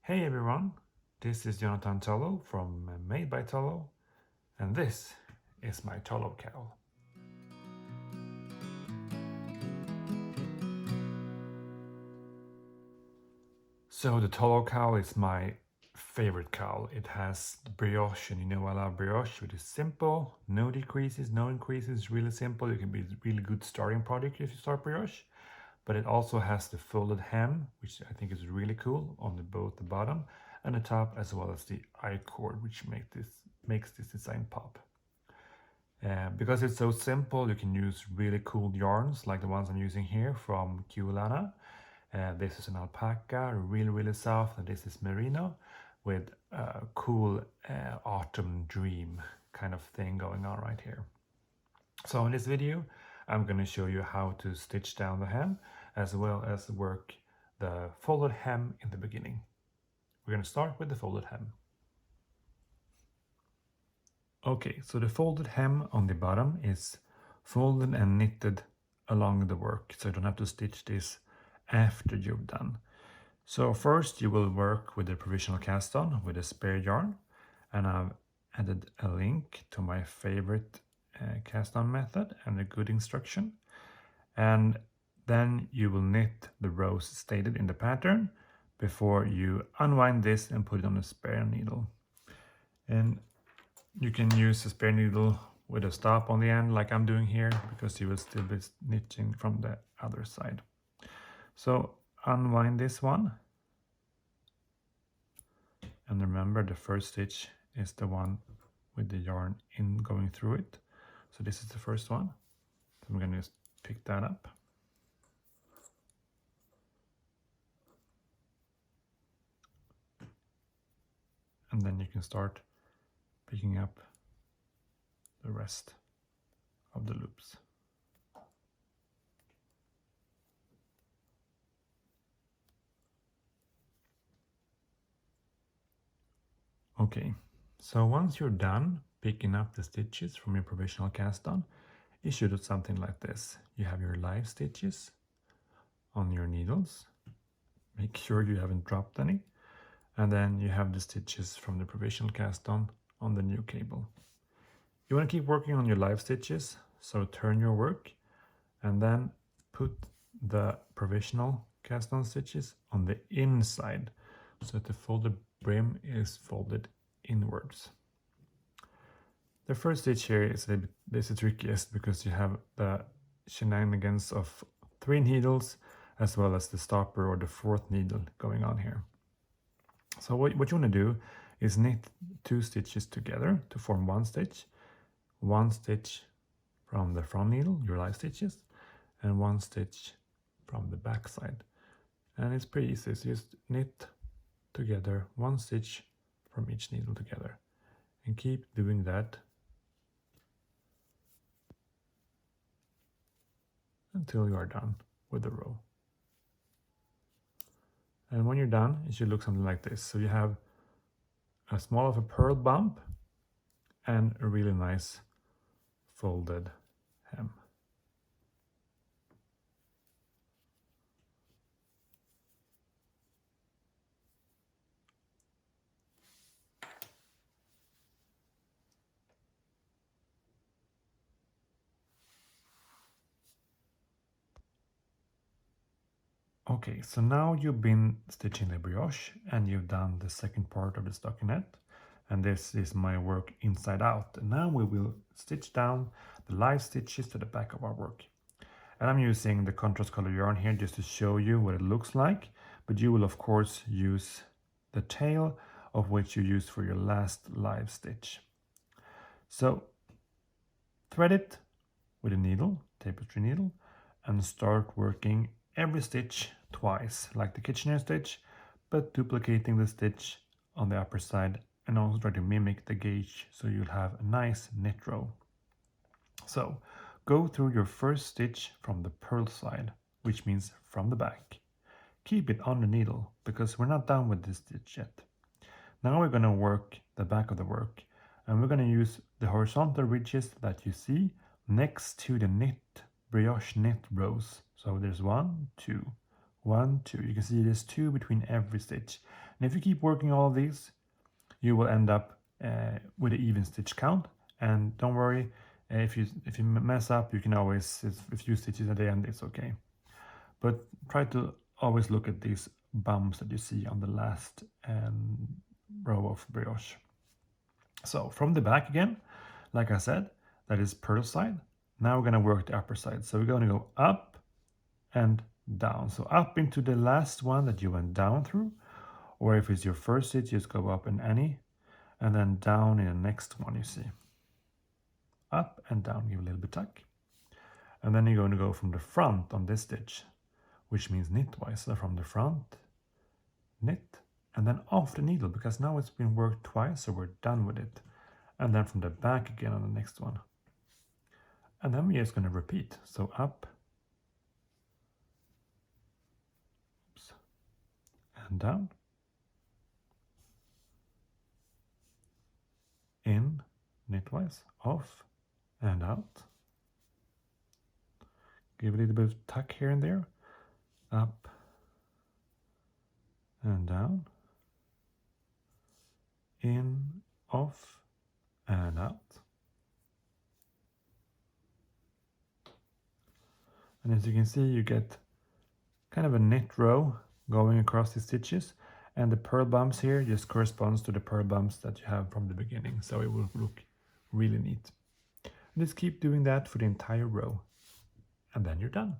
Hey everyone, this is Jonathan Tollow from Made by Tollow, and this is my Tollow Cowl. So the Tollow Cowl is my favorite cowl. It has the brioche, and you know I love brioche, which is simple, no decreases, no increases, really simple. It can be a really good starting project if you start brioche. But it also has the folded hem, which I think is really cool on both the bottom and the top, as well as the I-cord, which makes this design pop. Because it's so simple, you can use really cool yarns like the ones I'm using here from Q-Lana. This is an alpaca, really soft, and this is merino with a cool autumn dream kind of thing going on right here. So in this video, I'm going to show you how to stitch down the hem as well as work the folded hem in the beginning. We're going to start with the folded hem. Okay, so the folded hem on the bottom is folded and knitted along the work, so you don't have to stitch this after you've done. So first you will work with the provisional cast on with a spare yarn, and I've added a link to my favorite cast on method and a good instruction. And then you will knit the rows stated in the pattern before you unwind this and put it on a spare needle. And you can use a spare needle with a stop on the end like I'm doing here, because you will still be knitting from the other side. So unwind this one, and remember the first stitch is the one with the yarn in going through it. So this is the first one. So I'm going to just pick that up. And then you can start picking up the rest of the loops. Okay, so once you're done picking up the stitches from your provisional cast on, it should look something like this. You have your live stitches on your needles. Make sure you haven't dropped any. And then you have the stitches from the provisional cast on the new cable. You want to keep working on your live stitches, so turn your work and then put the provisional cast on stitches on the inside so that the folded brim is folded inwards. The first stitch here is a bit, this is trickiest because you have the shenanigans of 3 needles as well as the stopper or the 4th needle going on here. So what you want to do is knit 2 stitches together to form 1 stitch. 1 stitch from the front needle, your live stitches, and 1 stitch from the back side. And it's pretty easy, so just knit together 1 stitch from each needle together, and keep doing that until you are done with the row. And when you're done, it should look something like this. So you have a small of a purl bump and a really nice folded hem. Okay, so now you've been stitching the brioche and you've done the second part of the stockinette, and this is my work inside out. And now we will stitch down the live stitches to the back of our work. And I'm using the contrast color yarn here just to show you what it looks like, but you will of course use the tail of which you use for your last live stitch. So thread it with a needle, tapestry needle, and start working every stitch twice, like the Kitchener stitch, but duplicating the stitch on the upper side, and also try to mimic the gauge so you'll have a nice knit row. So go through your first stitch from the purl side, which means from the back. Keep it on the needle because we're not done with this stitch yet. Now we're going to work the back of the work, and we're going to use the horizontal ridges that you see next to the knit brioche knit rows. So there's 1, 2, 1, 2. You can see there's 2 between every stitch. And if you keep working all of these, you will end up with an even stitch count. And don't worry, if you mess up, you can always, a few stitches at the end, it's okay. But try to always look at these bumps that you see on the last row of brioche. So from the back again, like I said, that is purl side. Now we're going to work the upper side. So we're going to go up and down. So up into the last one that you went down through, or if it's your first stitch, just go up in any, and then down in the next one, you see. Up and down, give a little bit tuck. And then you're going to go from the front on this stitch, which means knitwise. So from the front, knit, and then off the needle, because now it's been worked twice, so we're done with it. And then from the back again on the next one. And then we're just going to repeat. So up, oops, and down, in, knitwise, off, and out. Give a little bit of tuck here and there. Up, and down, in, off, and out. And as you can see, you get kind of a knit row going across the stitches, and the purl bumps here just corresponds to the purl bumps that you have from the beginning, so it will look really neat. And just keep doing that for the entire row, and then you're done.